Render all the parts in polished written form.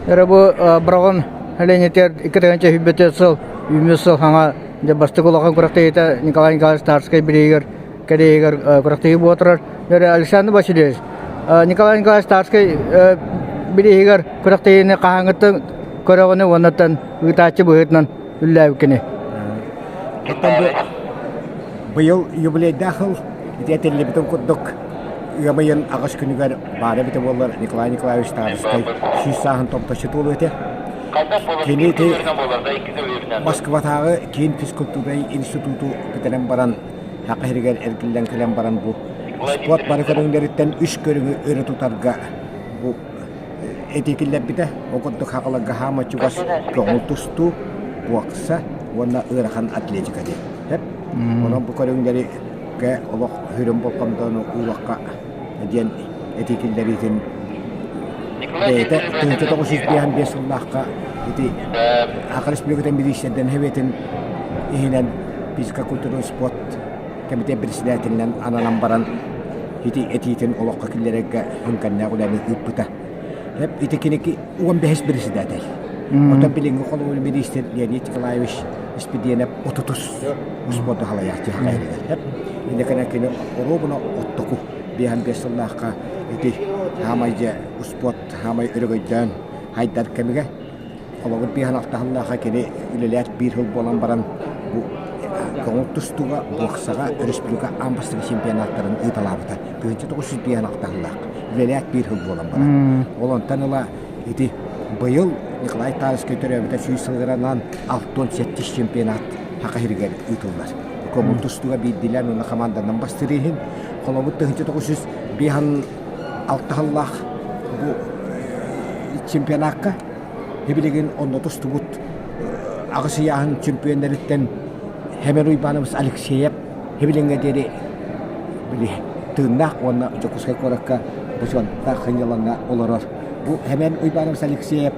Yara bu Bragon Heleniter ikirgancha hübbetesel Yumesov hanga de bastıkulakan kurakta Nikolay Nikolaevich Starskay bireger kereger kurakta bu oturar. Yara Alexander Vasilyevich Nikolay Nikolaevich Starskay bireger kurakta ne kahangıtın korağını onatan ıtaçı buğutnan üllevkini. Bu yıl юбилей dahil ителли битен курдук Ямайын ағаш күнігер бары біті болар Николай Николаевич Старскай шүйсағын топташы толу өте. Кенеті Москватағы кейін физкультурай институту бітірен баран хақыргер әргілден кілен баран бұл. Спорт бары көріңдеріттен үш көріңі өрі тұтарға бұл этикілер біті. Оқыдық хақылыға хама чуғас көңіл тұсту бұақса оны ұрақан атлетика де. Оның бұл көріңдері олық хүрім болқамданы ұлаққа ден этикілдеретін бейті түнті 905 жыллаққа ақыр республикадан медицинаден хеветін ихінен физика культура спорт комитет председателінен ананан баран этитін олыққа кілдерге хүнканна құланы үппіта этикінекі 15 председатель Отан билинги қолуыл медицин Леонид Николаевич Испеденов отутус спорты халаяқты хақайрыгер Инде кенекені орубына оттоку бихан бесыллаққа хамайжа спорт хамай үрігойден хайдар кемеге олығын бихан ақтағыллаққа кені үлелер бір хыл болан баран көңіл тұстуға бұқсаға республика амбастығы чемпионаттарын ұйталабыта бүгінше 900 бихан ақтағыллақ үлелер бір хыл болан баран олонтан ыла бұйыл Николай Тарский төрөбіті сүйсілгіранан 6-7 чемпионат хақайрыгер ұйтылдар көңіл тұстуға бейділер оны командадан бастырыйын қолабыт 900 бихан алтығыллақ чемпионатқа ебілеген онды тұсты бұд ағысы яғын чемпионеріттен хемен ұйбанымыз Алексеев ебіленге дері тыңнақ оны жоқысқай қораққа бұшуанта қыняланға оларар bu hemen uybanımız Alexeyev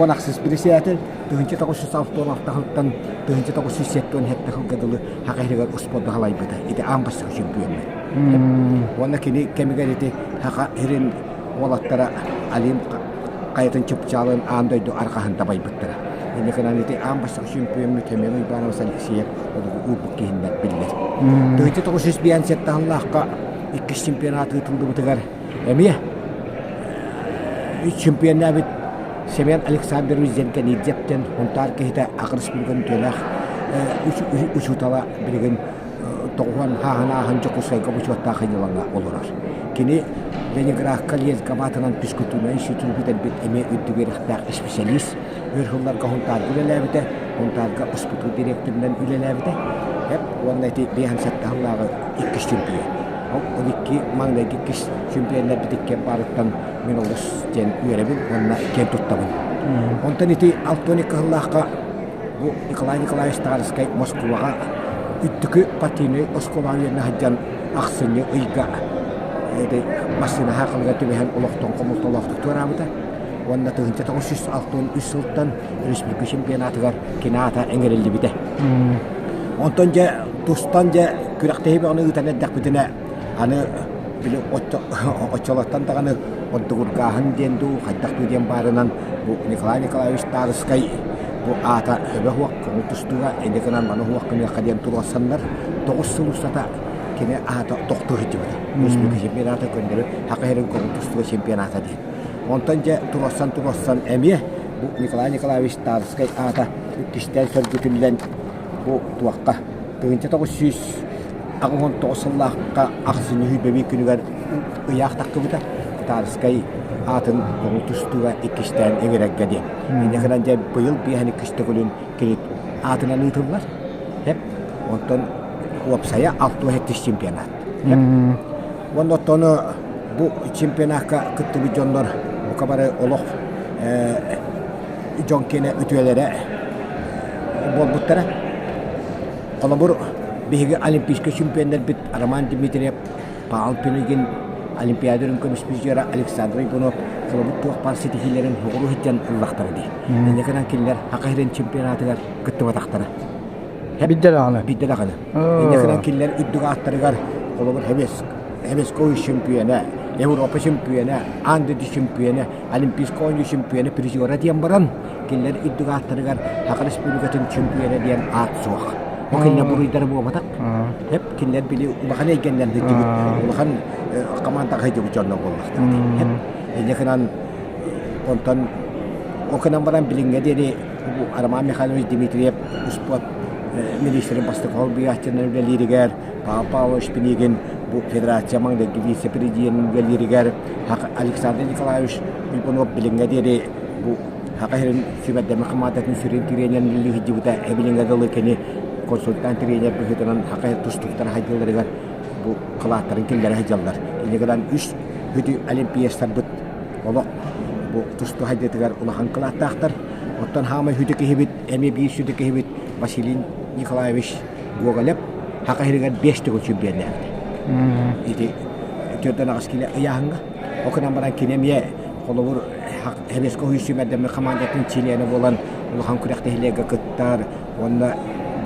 onaqsız birisiyadır. 1906-дан 1907-тен хетті қылғадылы хақайрығар ұспорды қалай бұда. Иде амбастығы чемпионы. Оны кені кемігер еті хақа ерін олаттара алим қайытын чыпчалын андойды арқағын табай бұттыра. Енді қынан еті амбастығы чемпионы темен uybanımız Alexeyev олығы ұбық кейіндер білдер. 1957-тен 2 чемпионаты ұтылды бұтығар. Әмия чемпионы бит Семен Александрович Зенкенидзептен онтар кехите Акырспилген төлөх учутала билген тоғуан хағана жоқусайға учуатта қайныланға олырар. Кені Ленинград Калиез габатынан пискутуна институт бітен бит эме үттігеріқтақ специалист өрхылларға онтар үлеләбіде, онтарға ұспыту директорынан үлеләбіде. Онын әйті бейхан сәттағылағы 2 чемпион. 12 маңдайғы кіс чемпионлар бітікке барыттан мен олыс жен үйеребін, онына кен тұттабын. Онтан еті 6-12 ғыллаққа бұл Николай Николаевич Старскай Москваға үттікі патины осколауеріне хаджан ақсыны ұйға масына хақылға түбеген олықтың қомылты олықтық турамыда. Онына 1963 жылдан республика чемпионатығар кената әңгерелді біде. Онтан же тұстан же күрәқтейбі оны үтәнәддәк бітіне аны биле очолоттан таганы оддугургахан денду хаддакту ден барынан бу Николай Николаевич Старскай бу ата хөбөк контустуга эндекенан мана хуаккын каден турасандар 9 жыл устата кене ата доктор жибата республика чемпионаты көндөрү хакайрын контустуга чемпионаты ден онтан же турасан эмие бу Николай Николаевич Старскай ата үттиштен сөргүтүлден бу туакка 1900 Ағын тоғысыллаққа ақсыны үйбебей күнігер ұяқ таққы бұта. Тарскай атын оңы тұстуға екіштен еңірәкке де. Енекінен де бұйыл бейхәні күшті көлін келет атынан ұйтылар. Онтан уапсая 6-7 чемпионат. Онтаны бұл чемпионатқа күтті бұл жонлар бұқа бары олық жон кені үтуелері бол бұттара. Қолы бұр Беги олимпийский чемпиондар бит Роман Дмитриев, Павел Пенегин, олимпиадырын көміспізгері Александр Ибунов, қылыбыт туақ парсетихилерін ғұру хеттен ұллақтары де. Енекінен келілер хақайрын чемпионатығар күтті батақтары. Биддер ағаны? Биддер ағаны. Енекінен келілер үддіға аттарығар қылыбыт хебес көй чемпионы Европа чемпионы, Андыды чемпионы, Олимпийский ойын чемпионы, призера диен баран. Келлер иддугаттарыгар Хакы Республикатын чемпионы диен ат суақ. О келлер буруйдары болмадақ. Хеп келлер били улахан ейгенлерді дегіт. Улахан команда қайды бұчанна болмақтар. Хеп елекінан онтан окынан баран білінге деді Арман Михайлович Дмитриев спорт министрі бастық Холбияттен лиригер, Павлович Пенегин bu federasya mangdaki vice-президент geliriger Alexander Nikolaevich Bilbonov bilinge deri bu hakahirin sübette mekamatatın süren tireyen milli hicibute ebilinge dalı keni konsultan tireyen bühütünen hakahir tustuktan hacılarıgar bu kılaatların kelleri hacallar. İlgiden 3 hüdü olimpiyastar bit oluk bu tustu hacıtıgar ulahan kılaattağıtlar. Ottan hama hüdü kehibit, emi bir hüdü kehibit Vasilij Nikolaevich Gogolev hakahirigar 5 tügül çübberlerdi. Iti törden askile ayağınga okunan baran kinemiye kolubur hebesko hüsümedeme kamandatın çileyene bolan ulahan kurekte hilega kıttar onda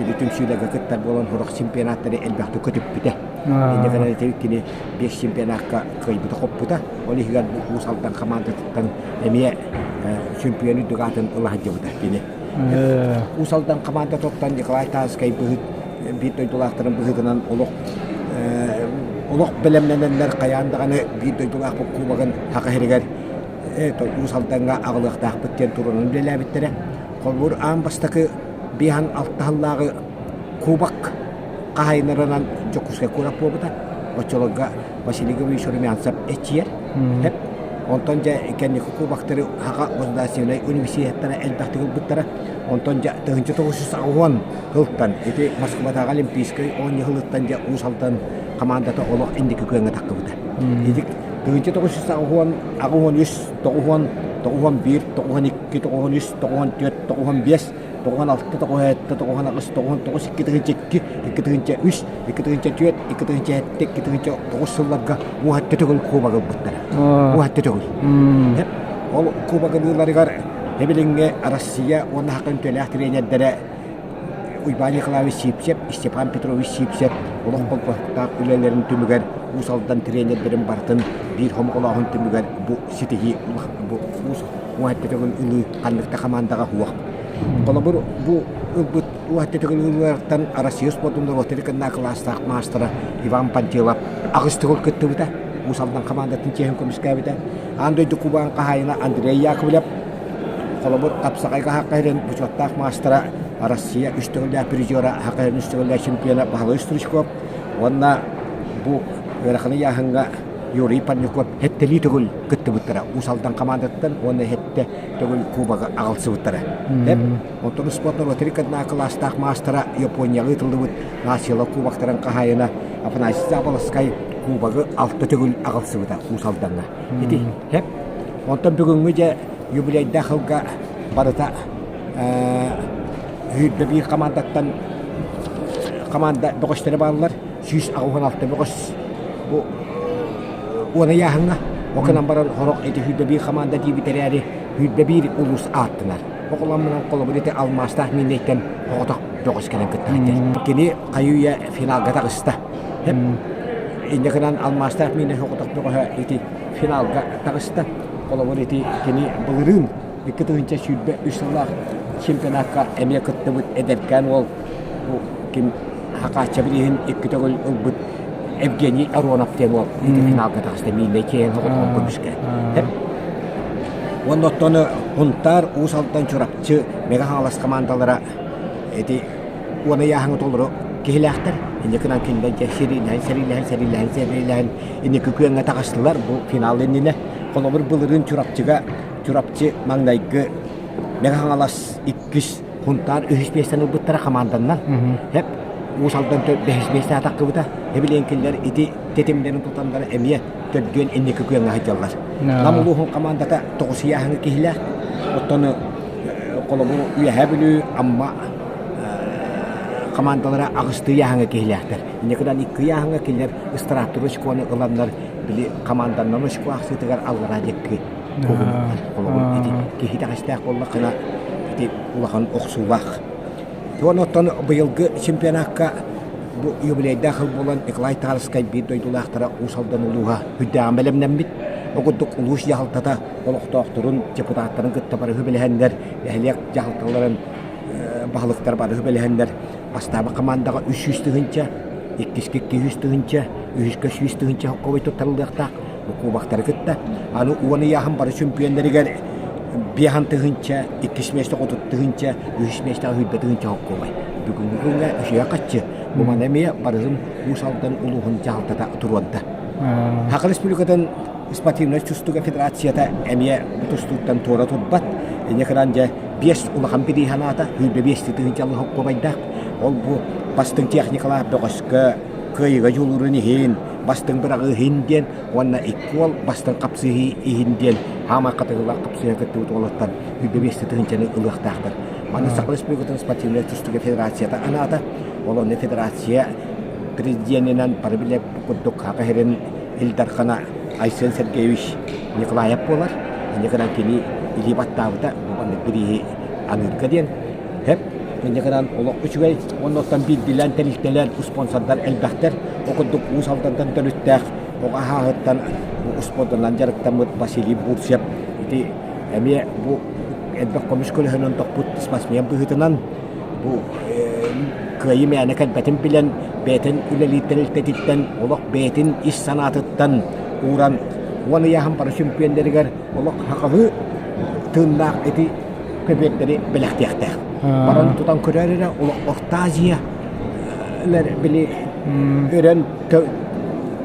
bilitim sülega kıttar bolan horak çempionatları elbette kötüp bite. İnde kadar tevkini 5 çempionatka kıybıda koppuda oli higar bu usaldan kamandatın emiye çempiyonu dugatın ulahan jabıda kini. Usaldan kamandatoktan Nikolay Tazkay bıhıt bitoy dolakların bıhıtınan oluk Oluk bilemlenenler kayandığını bir duyduğak bu kubakın hakahiriger usaldanğa ağılıqtaq bitten turunun bilela bittere. Kolbur ağın bastaki bihan alttahallağı kubak qahaynaranan jokuska kurap bobuda. Oçologa Vasiliga Vishorimi ansap etçiyer. Hep ontonca ikenlik kubaktari haka fondasyonay üniversitetlere elbette gılbıttara. Ontonca tığınca toğusuz ağuan hılttan. Eti Moskva'da Olimpiyskay 10 yıllıktanca usaldan komandata oluk indiki köyüne takıbıda. Edik tığınca toğusuz ağuan 100, toğuan 1, toğuan 2, toğuan 3, toğuan 4, toğuan 5, toğuan 6, toğuan 7, toğuan 9, toğuan 9, 2 tığınca 2, 2 tığınca 3, 2 tığınca 4, 2 tığınca 7, 2 tığınca 9 sıllarga uhattı tığıl kuba gılbıttara. Uhattı tığıl. Hep ol kuba gıllarıgar Hebelinge Rusya ona hakkın töleh trenerlere Uybani Nikolaevich Sipsev, Stepan Petrovich Sipsev, oluk bolpakta ülelerin tümüger usaldan trenerlerin bartın bir homokolahın tümüger bu sitehi bu uhattetegül ülü kanlıkta kamandaga huak. Kolabur bu uhattetegül ülülerden Rusya sportunda roterikanna klastak mastera Ivan Pantilov ağıstıgıl küttübüde usaldan kamandatın çehin komiskabide. Andoydu kuban kahayına Andrei Yakovlev Kolabur kapsakayga hakahirin buçottak mastera Rusya üstügülle prizora hakahirin üstügülle şampiyona Pavel Strushkov onna bu verakını yahınga Yuri Pannikov hetteli tügül kıttı bıttıra usaldan kamandattan onna hette tügül kubaga ağalsı bıttıra hep ontonu sportna roterikadna klastak mastera Yaponyalı tıldı bıt nasiyala kubaktaran kahayına apanaysiz zabalaskay kubaga altta tügül ağalsı bıttıra usaldanna iti hep ondan bugüngüce Юбилей дахылга барыта hüdbe bir komanda boğuşları bağlılar. 100 ağıhan altı boğuş bu ona yahınga okunan baran horok eti hüdbe bir komanda diye biteriyari hüdbe bir ulus attılar. Okulanmadan kolu bileti almaz tahminleyken oğutak boğuş gelen kıttağıdır. Kini kayuya finalga tağısta. Hep indikanan almaz tahminle oğutak boğuş eti finalga tağısta. Kalau itu kini belirun, begitu hingga sudah usulah championatga emya ketebut ederkan wal bu kim haka cabrihin ikut gol ubut Evgeny Aronov tenwal itu finalga tasda milli keyin hokot komiske. Hep ondan huntar usaldan çorapçı mega halas komandalara itu ona yahang tolro kehilahtar ini kena kindan serilahan ini kekuyan takaslar bu final ini Kalau berbelurun curapçı mangdaygı megahalas ikkis huntar ühüsbesten ubutara kamandanlar hep usaldan behesbeste atakı buta hebilenkiler iti tetimlerin tutanları emiye törgön inni köküyen hajallar namuluhun kamandata toğusiyahını kihlah otonu kalau bu üyehebilü amma kamandalara ağıstığı yahını kihlahtar ini kedan ikki yahını kihler istirahatırış konu ılanlar beli kamandanlar uş kuaksı tegar algarajekki kalau itu kita kasih kolla kena itu ulakan oksuwak. Tuan oton bayılgı şampiyonakka bu юбилейде хыл болан Николай Тарскай бит дойдулақтара усалдан улуға хүддәғын бәлемнен бит. Оғыддық улуш яғылтата олықтақтырын депутаттарын күтті бары хүбілігендер, әлек яғылталарын бағылықтар бары хүбілігендер. Бастабы командаға 300 түгінші, 200 түгінші, 300 түгінші хоққабай тұттарылдықтақ. Бұл қубақтары күтті. Аны уаны яғын бары чемпиондерігер бияхан түгінші, 200 мешті қотыт түгінші, 300 мешті хүдбе түгінші хоққабай. Бүгінгі үшіға қатшы. Бұл манамия барызым усалдан улуғын жағылтата тұруадды. Хақы республикадан спортивный чувствуга федерацията әмия тұстуттан тура тұтбат. Некіран жа 5 улахан перейханата, хүлбе 5 түгінші хоққабайдақ. Ол бұл бастың техникалар бұғышқы, көйіға жолырын ехен, бастың бірағы хенден, онна иквал бастың қапсығы ехенден, хама қатығыла қапсыға күтті олаттан хүлбе 5 түгіншені ұлықтақтыр. Маны Сақы республикадан спортивный чувствуга федерацията анада, олоны федерация президентінен бары біле бұқыддық хақы херен Илдархана Айсен Сергеевич Николаев болар. Некіран кені илибаттауыда бұбанды бірі анырға ден. Хеп, некіран олық үшігай, онықтан білділен тәліктелер, спонсордар әлбәқтер, оқыддық ұсалдандан дөріттәқ, оға хағыттан спонсордан жарықтан мұд Василий Бурсеп. Әме бұл әлбәқ комиш көлігінен тоқпұт спасмен бұғытынан бұл көйі мәнікән бәтін білен бәтін үлеліттерілтетіттен, олық бәтін іс санатыттан уран оны яғын бары чемпиондерігер олық хақығы тыңнақ еті көбеттері біліқтіяқтақ. Баран тұтан көрәрері олық Оқтазия білі өрен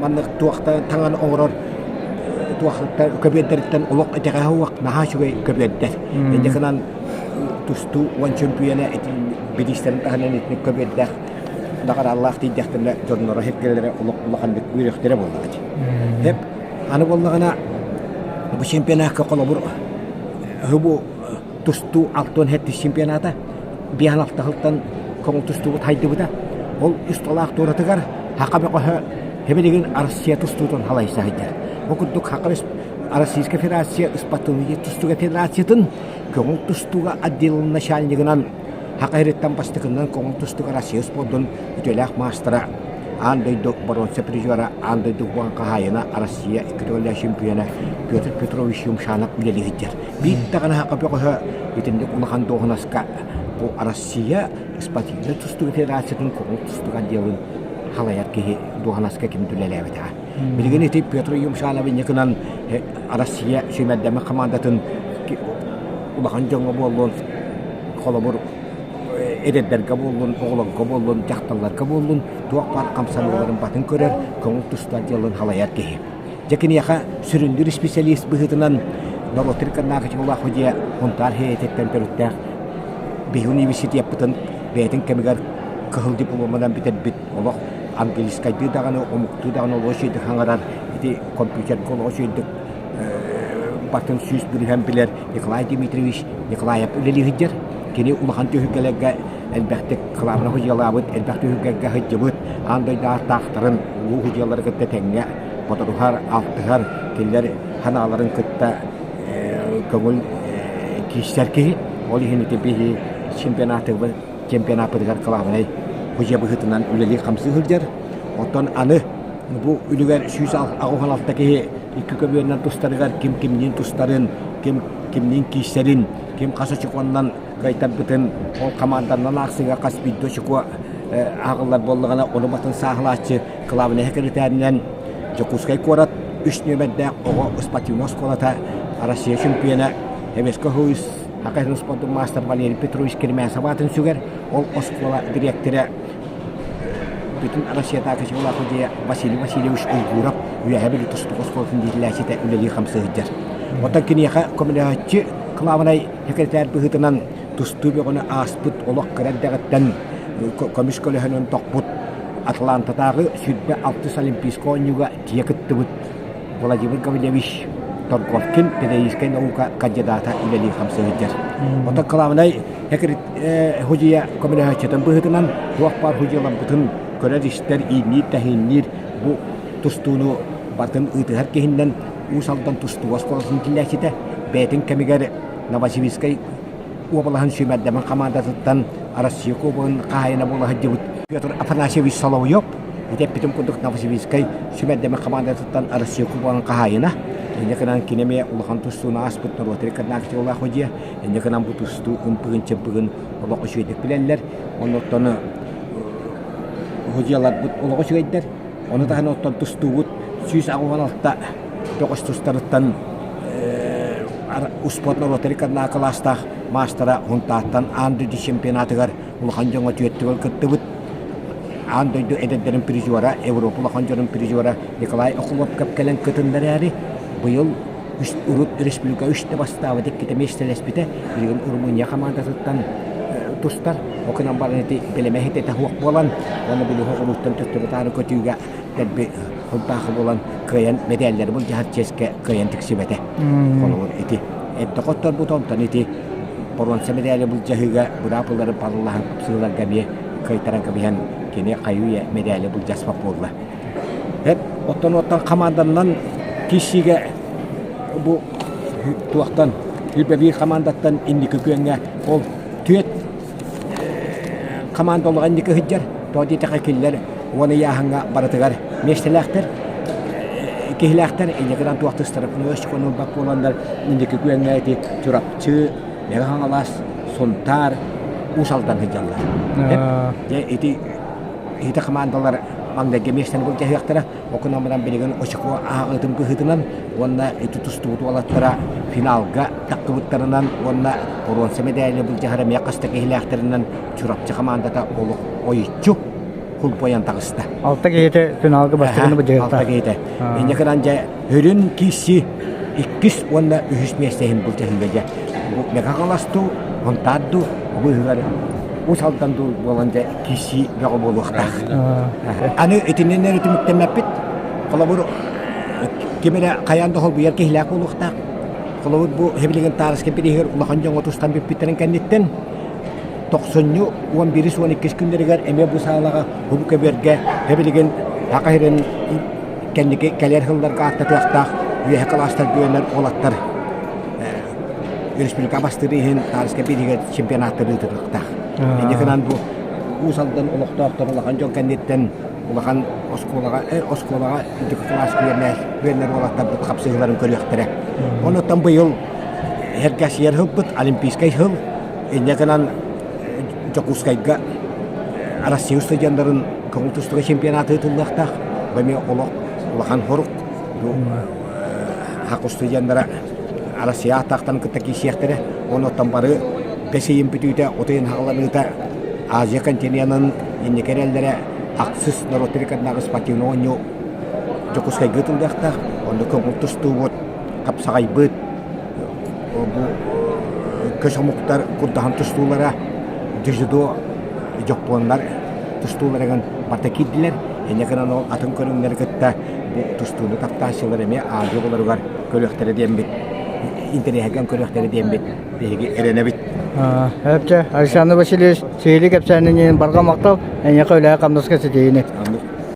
манық туақта таңан оңырыр туақта көбеттеріттен олық етеға уақ наға шүгей көбеттер. Ендекінан тұсту уан чемпионы бидистерин таханан этник көбеддах дагар Аллах тийдяхтырла жоннора хеккелере улукулахандык үйрөктөрө болду. Деп аны боллагана бу чемпионатка колобур хубу тусту алтон хетти чемпионата биянакталтан кому тусту тайдыбыда ол усталак торатыгар хакабы коха хебелеген Россия тустутун халайса хайдар. Окуттук хакабы Российская Федерация испатуя тустуга федерациятын көңүл тустуга отделын начальнигынан хакайреттан бастыкынан көңүл тустуга Россия спордун үтөлөк мастера андойдук боронса призера андойдук банка хайына Россия икитөлө чемпионы Петр Петрович Юмшанов үлелигидер. Биттагана хакабы коха итинде улахан догнаска бу Россия испатуя тустуга федерациятын көңүл тустуга отделын халаяр ки догнаска ким дүлелебита. Билгени тип Петр Юмшанов некынан Россия шемәддәме командатын улахан жоңго болдун колобур эреддерге болдун оглонго болдун жакталарга болдун туак бар камсалууларын батын көрөр көңүл тустар жылын халаяр ки жекинияка сүрүндүр специалист быгытынан Новотриканнагы жолах hodия онтар хеететтен перуттак би университет бутын бетин кемигер кыл дипломадан битет бит олох английский даганы омукту даганы лошиди хаңарар ити компьютер колошиди батын сүз билген билер Николай Дмитриевич Николаев үлелигидер кени улахан төхүгелеге элбәхте кылабына хуҗалабыт элбәхте төхүгегә хәҗҗибыт андай да тахтарын ул хуҗаларга тәтәнгә батырухар алтыгар килләр ханаларын кытта көңүл киштәрки ол ихне би чемпионаты дигәр кылабына хуҗабыгытынан үлелиг хамсы хәҗҗәр отон аны бу үлегәр сүз агыхалаттагы ике көбөннән тустарыгар ким-кимнин тустарын ким-кимнин киштәрин ким касачыконнан кайтап битен ол команданнан аксыга каспиддо чыква агылар боллагана оны батын сахлачы клабына хекретәрнән Жокускай корат 3 нөмердә ого спортивный школата Россия чемпионы Хемеско Хуис Хакайрын спортын мастер Валерий Петрович Кермәсов атын сүгәр ол школа директоры bütün Rusya'daki şola hoca Vasily Vasilyevich Uygurov üyeğe tuttu şkolun dillaşete üleli hamsıdır. Otakini ya komünistçi klavnay sekreter bıhıtınan tuttu bir onu asput olak kreddetten komünist kolehinin tokput Atlanta'daki südbe altı olimpisko juga diyeketibut Vladimir Gavrilevich Torkovkin pedagogik nauka kandidata üleli hamsıdır. Otak klavnay hocaya komünistçiden bıhıtınan duakpar hocalar bütün Körerişler ini tahinir bu tustunu batın ıtıhar kehinden usaldan tustu vaskolasın killaşite betin kemiger Novosibirskay uabalahan sümerdemen kamandatıttan Arasya kubun kahayana bola hacibut Петр Афанасьевич Соловьев, где питом кудук Новосибирской, сюмеддеме командатан Россия кубан кахайна. Инеканан кинеме улахан тустуна аспыт норотри каднакчы ула ходия. Инеканан бу тусту умпыгын чемпыгын улак өшөйдік билелер. Оноттоны ходиялар бут улак өшөйдер. Оны тахын оттон тусту бут сүйс агуган алта тоқыс тустарыттан успот норотри каднакаластах мастера хунтаттан анды чемпионатыгар улахан жоңа түйеттігіл кытты бут. Андойду эдеддерин призуара, Европа улахан жоңын призуара Николай Окулов капкелен кытындар әрі. Быйыл урут республика үште бастава деп кете местелеспите билген Румыния командасынан тустар окунан барын эти белемехите тахуак болан оны били хогулуттан төттөрү тары көтүүгө дебби хултахы болан кыян медальдер бул жаат ческе кыян тиксибете колор эти этте коттор бутонтан эти поронса медали бул жахыга бурапылары баллахан сыйлар габие кайтаран габихан кене каюя медали бул жаспап болла хеп оттон команданан кишиге bu tuaktan bir komandatan indiki köyenge ol tüet komanda olgan indiki hıccar todi takakiller onu yahanga baratıgar meştelekter kihilekter indikiden tuaktı tarafını öz konu bak olanlar indiki köyenge eti çorapçı megahangalas sontar usaldan hıccarlar eti ita komandalar Anda gemesten bu jahiyaktara okuna medan biligan oshiko ağıtım kıhıtınan onna itu tustutu alatlara finalga takkıbıtlarından onna bronze medalya bu jahara meyakasta kehilaklarından çurapçı komandata olup oyuncu kulpoyan tağısta. Altta geyte finalga bastığını bu jahiyakta. Altta geyte. İnce kadar hürün kişi ikkis onna ühüs meyestehin bu jahiyakta. Bu megakalastu, ontaddu, bu hügar. Usaldan ду боланжа киши жагы болуакта. Аны этиннер этимиктемеппит. Колобур кемере каянда хол буяр кехлак болуакта. Колобур бу хебилеген тарыске биригер улахан жоңо тустан биппитерен кеннеттен 90-ню 11-12 күндеригер эме бу саалага хубука берге хебилеген акайрен кеннеке келер хылларга аттатыактак үйе класстар бүйөнөр олаттар. Республика бастырыхын тарыске биригер чемпионаттары тырыктак. Инекенан бу уsaldan улуктаактар улахан жоң кеннеттен улахан осколага индик класс бүйөнөр олаттар бут капсыгыларын көрөктөрө. Онотон быйыл хергас ер хылбыт олимпийский хыл инекенан жокускайга Россия студенттарын коммунистик чемпионаты тылдактак беме улахан хорук хак студенттары Россия тактан кытаки сехтере онотон бары Песейін бүтүйді отайын хағаларыда Азия континентінің инекерелдері ақсыз норотерикаднағы спативны оңы жокускай гытылдақтақ, онды көңіл тұсту бұд, қапсағай бұд, көз омуқтар күрдахан тұстулары, жүзіду жоқпуанлар тұстуларыған барта кидділер, инекерен ол атын көріңдер күтті тұстуны тапташылар еме азия боларығар көліктері дембет, интернеттен көліктері дембет, деге әренебет. Hepçe Alexander Vasilyevich Seyli Kapsan'ın barga maqtal, en yakı öyle kamdaska siteyini.